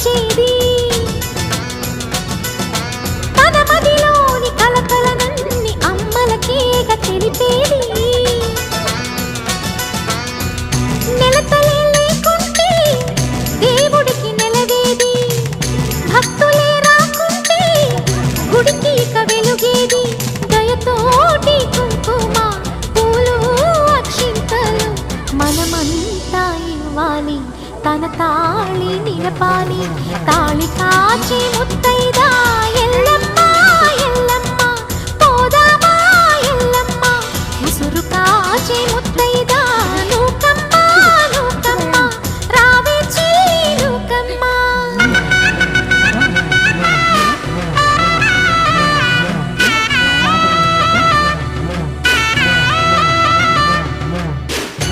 పంచేది తన మదిలోని కలకలనన్ని అమ్మలకేగ తెలిపేది నెలతలే లేకుంటే దేవుడికి నెలవేది భక్తులే రాకుంటే గుడికి ఇక వెలుగేది దయతోటి కుంకుమ పూలు అక్షింతలు మనమంతా ఇవ్వాలి తన తాళి నిలపాలి తాళి కాచే ముత్తైదా ఎల్లమ్మ ఎల్లమ్మ పోదామా ఎల్లమ్మ ముసురు కాచే